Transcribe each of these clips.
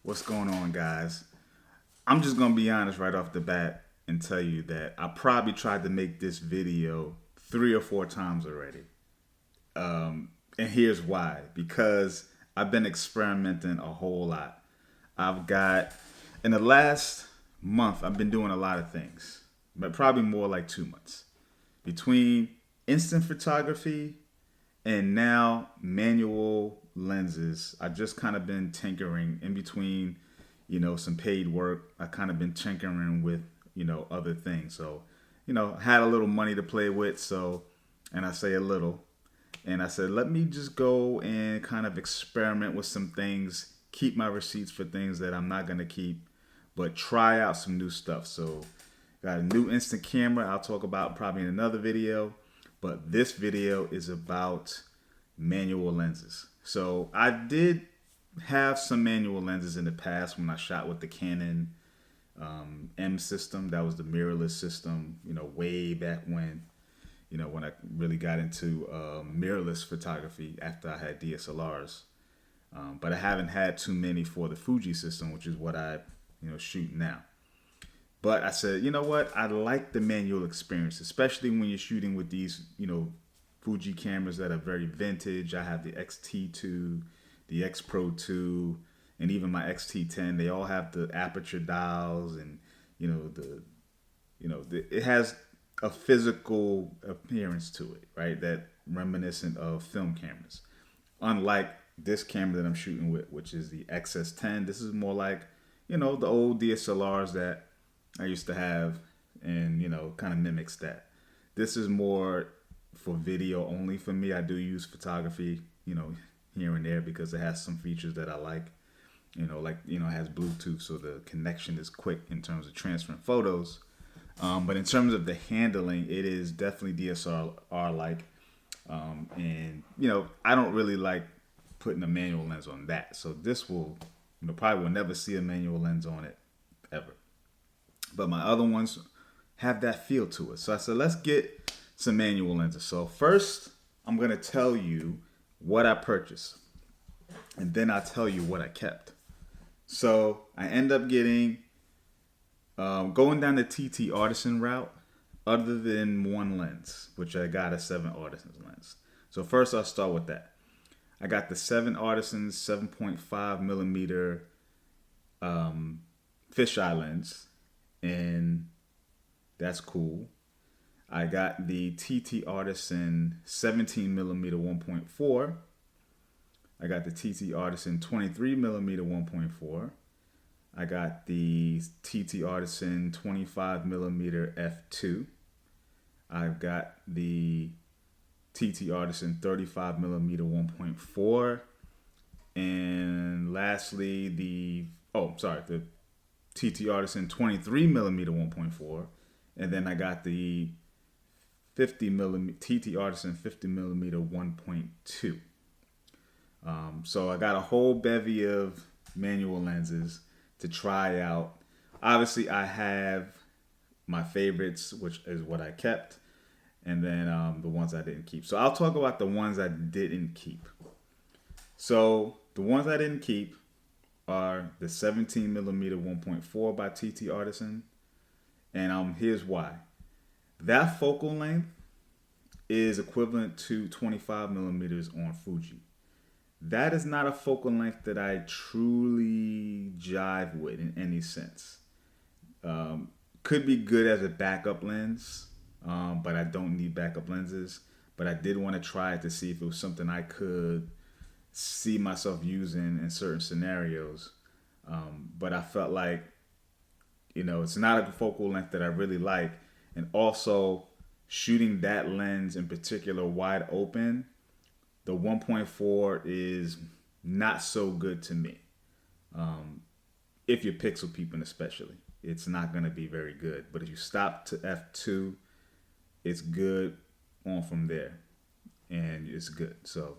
What's going on, guys? I'm just gonna be honest right off the bat and tell you that I probably tried to make this video 3 or 4 times already. And here's why. Because I've been experimenting a whole lot. I've got, in the last month, I've been doing a lot of things, but probably more like 2 months. Between instant photography and now manual lenses, I just kind of been tinkering in between, some paid work. I kind of been tinkering with, other things. So, had a little money to play with. So, and I say a little, and I said, let me just go and kind of experiment with some things, keep my receipts for things that I'm not going to keep, but try out some new stuff. So, got a new instant camera I'll talk about probably in another video, but this video is about manual lenses. So, I did have some manual lenses in the past when I shot with the Canon M system. That was the mirrorless system, way back when I really got into mirrorless photography after I had DSLRs. But I haven't had too many for the Fuji system, which is what I, shoot now. But I said, you know what? I like the manual experience, especially when you're shooting with these, Fuji cameras that are very vintage. I have the XT2, the X Pro 2, and even my XT10. They all have the aperture dials, and it has a physical appearance to it, right? That reminiscent of film cameras. Unlike this camera that I'm shooting with, which is the XS10. This is more like, the old DSLRs that I used to have, and, kind of mimics that. This is more for video only for me. I do use photography, here and there because it has some features that I like. It has Bluetooth, so the connection is quick in terms of transferring photos. But in terms of the handling, it is definitely DSLR like. And, I don't really like putting a manual lens on that. So this will, probably will never see a manual lens on it ever. But my other ones have that feel to it. So I said, let's get some manual lenses. So first, I'm going to tell you what I purchased. And then I'll tell you what I kept. So I end up getting, going down the TTArtisan route, other than one lens, which I got a 7Artisans lens. So first I'll start with that. I got the 7Artisans 7.5 millimeter fisheye lens, and that's cool. I got the TTArtisan 17 millimeter 1.4. I got the TTArtisan 23 millimeter 1.4. I got the TTArtisan 25 millimeter f2. I've got the TTArtisan 35 millimeter 1.4. And lastly, the TTArtisan 23 millimeter 1.4. And then I got the 50 millimeter TTArtisan 50 millimeter 1.2. So I got a whole bevy of manual lenses to try out. Obviously, I have my favorites, which is what I kept, and then the ones I didn't keep. So I'll talk about the ones I didn't keep. So the ones I didn't keep are the 17 millimeter 1.4 by TTArtisan, and here's why. That focal length is equivalent to 25 millimeters on Fuji. That is not a focal length that I truly jive with in any sense. Could be good as a backup lens, but I don't need backup lenses. But I did want to try it to see if it was something I could see myself using in certain scenarios. But I felt like, it's not a focal length that I really like. And also, shooting that lens in particular wide open, the 1.4 is not so good to me. If you're pixel peeping especially, it's not going to be very good. But if you stop to f2, it's good on from there. And it's good. So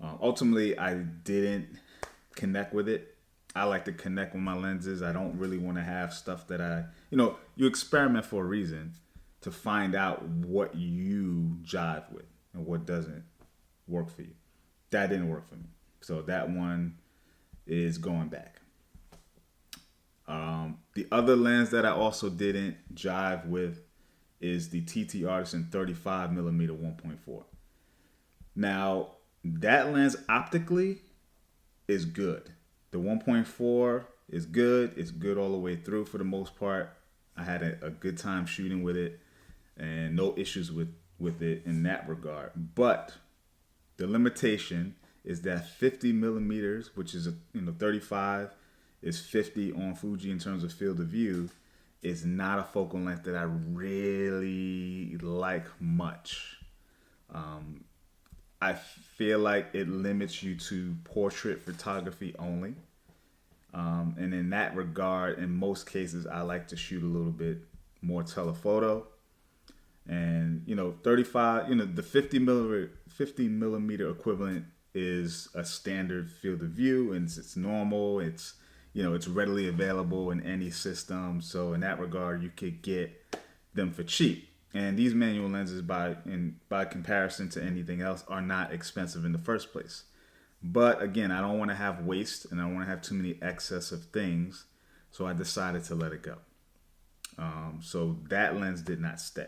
ultimately, I didn't connect with it. I like to connect with my lenses. I don't really want to have stuff that you experiment for a reason to find out what you jive with and what doesn't work for you. That didn't work for me. So that one is going back. The other lens that I also didn't jive with is the TTArtisan 35 millimeter 1.4. Now, that lens optically is good. The 1.4 is good. It's good all the way through for the most part. I had a good time shooting with it and no issues with it in that regard. But the limitation is that 50 millimeters, which is 35, is 50 on Fuji in terms of field of view, is not a focal length that I really like much. I feel like it limits you to portrait photography only. And in that regard, in most cases, I like to shoot a little bit more telephoto. And, 35, the 50 millimeter equivalent is a standard field of view, and it's normal. It's readily available in any system. So in that regard, you could get them for cheap. And these manual lenses, by comparison to anything else, are not expensive in the first place. But again, I don't want to have waste, and I don't want to have too many excess of things. So I decided to let it go. So that lens did not stay.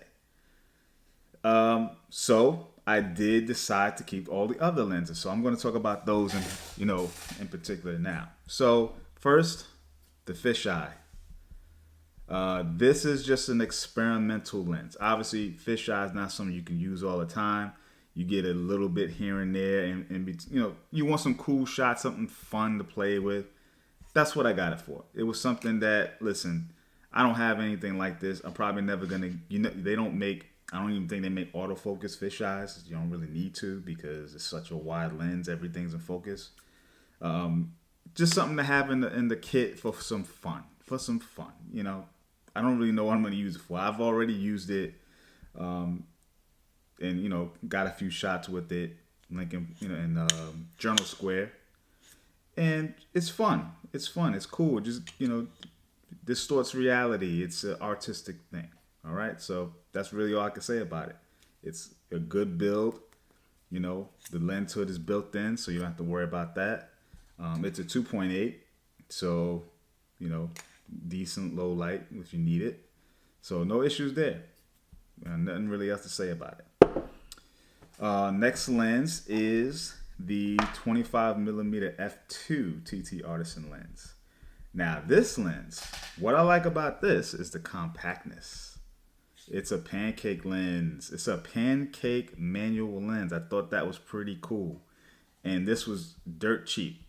So I did decide to keep all the other lenses. So I'm going to talk about those in particular now. So first, the fisheye. This is just an experimental lens. Obviously, fisheye is not something you can use all the time. You get a little bit here and there, and you want some cool shots, something fun to play with. That's what I got it for. It was something that, listen, I don't have anything like this. I'm probably never gonna. They don't make. I don't even think they make autofocus fisheyes. You don't really need to because it's such a wide lens. Everything's in focus. Just something to have in the kit for some fun. I don't really know what I'm going to use it for. I've already used it, and got a few shots with it, like in Journal Square, and it's fun. It's cool. Just distorts reality. It's an artistic thing. All right, so that's really all I can say about it. It's a good build. The lens hood is built in, so you don't have to worry about that. It's a 2.8, so decent low light if you need it. So no issues there. Nothing really else to say about it. Next lens is the 25 millimeter f2 TTArtisan lens. Now this lens, what I like about this is the compactness. It's a pancake lens. It's a pancake manual lens. I thought that was pretty cool. And this was dirt cheap.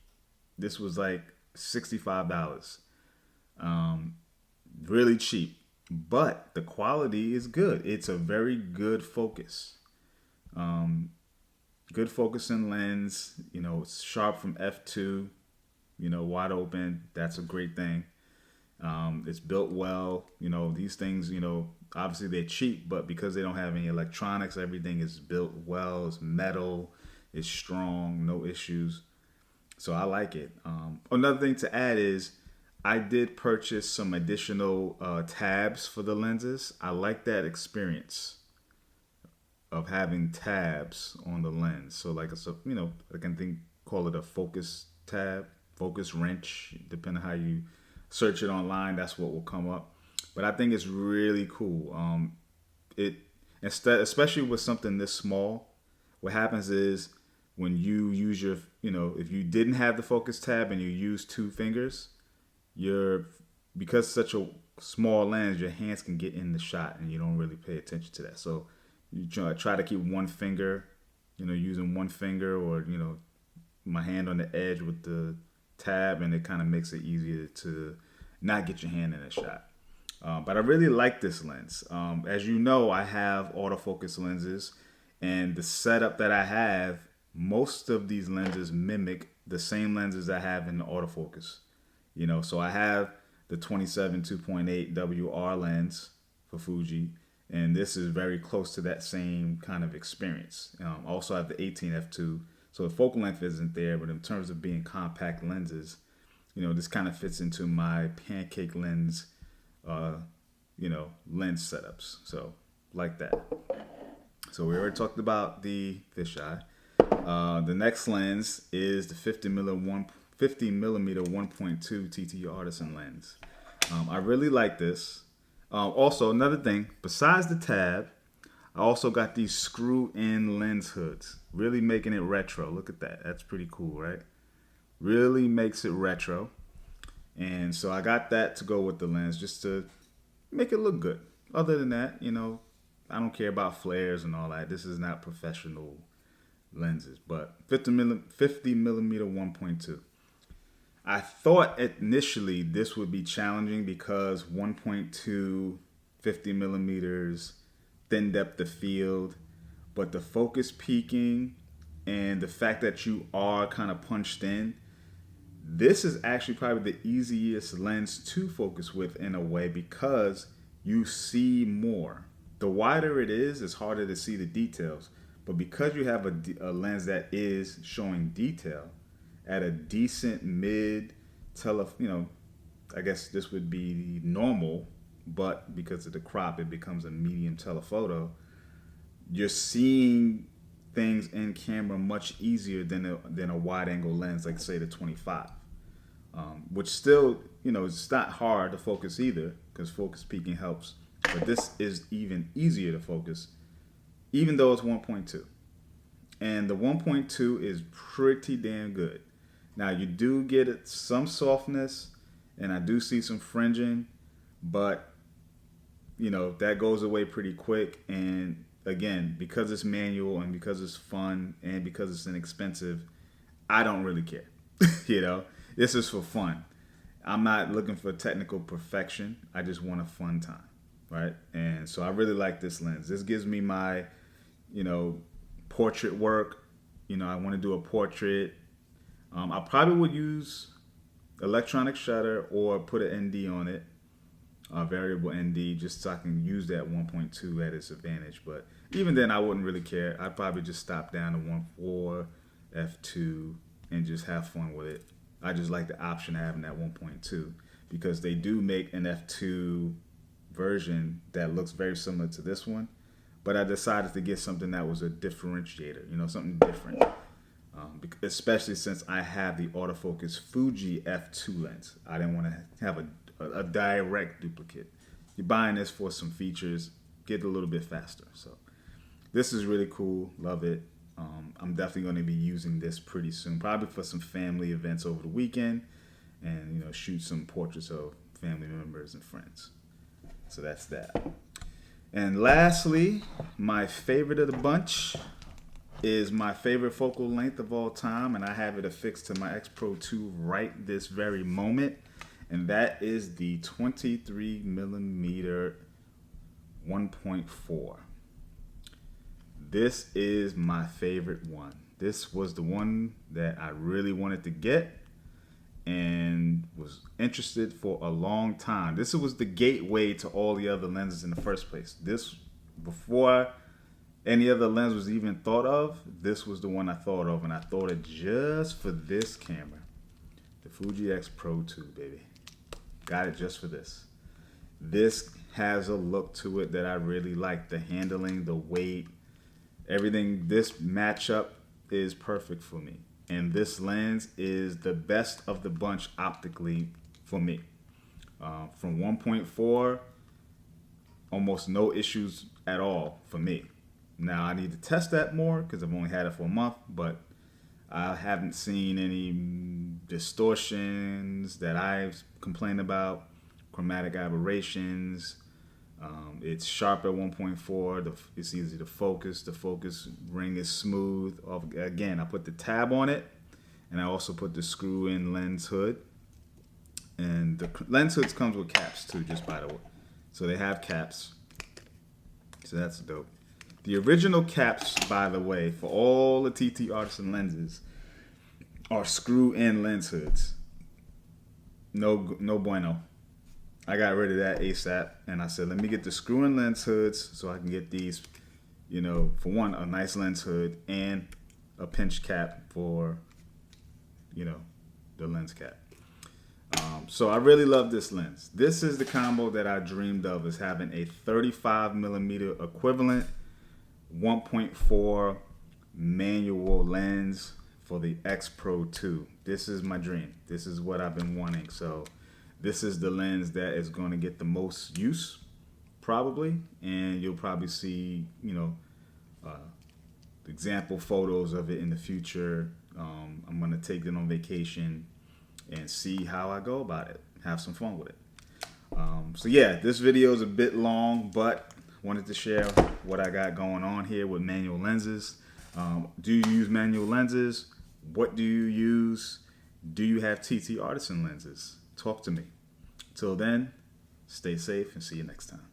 This was like $65. Really cheap. But the quality is good. It's a very good focus. Good focusing lens. It's sharp from f2. Wide open. That's a great thing. It's built well. These things, obviously they're cheap, but because they don't have any electronics, everything is built well. It's metal. It's strong. No issues. So I like it. Another thing to add is I did purchase some additional tabs for the lenses. I like that experience of having tabs on the lens. So like I can call it a focus tab, focus wrench, depending on how you search it online. That's what will come up. But I think it's really cool. Especially with something this small, what happens is when you use your, if you didn't have the focus tab and you use two fingers, because it's such a small lens, your hands can get in the shot and you don't really pay attention to that. So you try to keep one finger, using one finger, or, my hand on the edge with the tab, and it kind of makes it easier to not get your hand in a shot. But I really like this lens. As you know, I have autofocus lenses, and the setup that I have, most of these lenses mimic the same lenses I have in the autofocus. So I have the 27 2.8 WR lens for Fuji, and this is very close to that same kind of experience. Also I have the 18 f2, so the focal length isn't there, but in terms of being compact lenses, this kind of fits into my pancake lens, lens setups. So like that. So we already talked about the fisheye. The next lens is the 50 millimeter 1.2 TTArtisan lens. I really like this. Also, another thing, besides the tab, I also got these screw-in lens hoods, really making it retro. Look at that. That's pretty cool, right? Really makes it retro. And so I got that to go with the lens just to make it look good. Other than that, I don't care about flares and all that. This is not professional lenses, but 50 millimeter 1.2. I thought initially this would be challenging because 1.2, 50 millimeters, thin depth of field, but the focus peaking and the fact that you are kind of punched in, this is actually probably the easiest lens to focus with in a way because you see more. The wider it is, it's harder to see the details. But because you have a lens that is showing detail at a decent I guess this would be normal, but because of the crop, it becomes a medium telephoto. You're seeing things in camera much easier than a wide angle lens, like say the 25. Which still, it's not hard to focus either because focus peaking helps. But this is even easier to focus, even though it's 1.2. And the 1.2 is pretty damn good. Now, you do get some softness, and I do see some fringing, but, that goes away pretty quick. And again, because it's manual and because it's fun and because it's inexpensive, I don't really care. This is for fun. I'm not looking for technical perfection. I just want a fun time, right? And so I really like this lens. This gives me my, portrait work. I want to do a portrait. I probably would use electronic shutter or put an ND on it, a variable ND, just so I can use that 1.2 at its advantage. But even then, I wouldn't really care. I'd probably just stop down to 1.4 f2 and just have fun with it. I just like the option of having that 1.2 because they do make an f2 version that looks very similar to this one. But I decided to get something that was a differentiator, something different. Especially since I have the autofocus Fuji f2 lens. I didn't want to have a direct duplicate. You're buying this for some features, get a little bit faster. So this is really cool. Love it. I'm definitely going to be using this pretty soon, probably for some family events over the weekend and, shoot some portraits of family members and friends. So that's that. And lastly, my favorite of the bunch is my favorite focal length of all time, and I have it affixed to my X Pro 2 right this very moment, and that is the 23 millimeter 1.4. This is my favorite one. This was the one that I really wanted to get and was interested for a long time. This was the gateway to all the other lenses in the first place. This, before any other lens was even thought of, this was the one I thought of, and I thought it just for this camera. The Fuji X Pro 2, baby. Got it just for this. This has a look to it that I really like. The handling, the weight, everything. This matchup is perfect for me. And this lens is the best of the bunch optically for me. From 1.4, almost no issues at all for me. Now, I need to test that more because I've only had it for a month, but I haven't seen any distortions that I've complained about, chromatic aberrations. It's sharp at 1.4. It's easy to focus. The focus ring is smooth. Again, I put the tab on it, and I also put the screw-in lens hood. And the lens hoods comes with caps too, just by the way. So they have caps. So that's dope. The original caps, by the way, for all the TTArtisan lenses are screw-in lens hoods. No bueno. I got rid of that ASAP, and I said, let me get the screw-in lens hoods so I can get these, for one, a nice lens hood and a pinch cap for, the lens cap. So I really love this lens. This is the combo that I dreamed of, is having a 35 millimeter equivalent 1.4 manual lens for the X Pro 2. This is my dream. This is what I've been wanting. So this is the lens that is going to get the most use, probably, and you'll probably see, example photos of it in the future. I'm going to take it on vacation and see how I go about it. Have some fun with it. So yeah, this video is a bit long, but wanted to share what I got going on here with manual lenses. Do you use manual lenses? What do you use? Do you have TTArtisan lenses? Talk to me. Till then, stay safe and see you next time.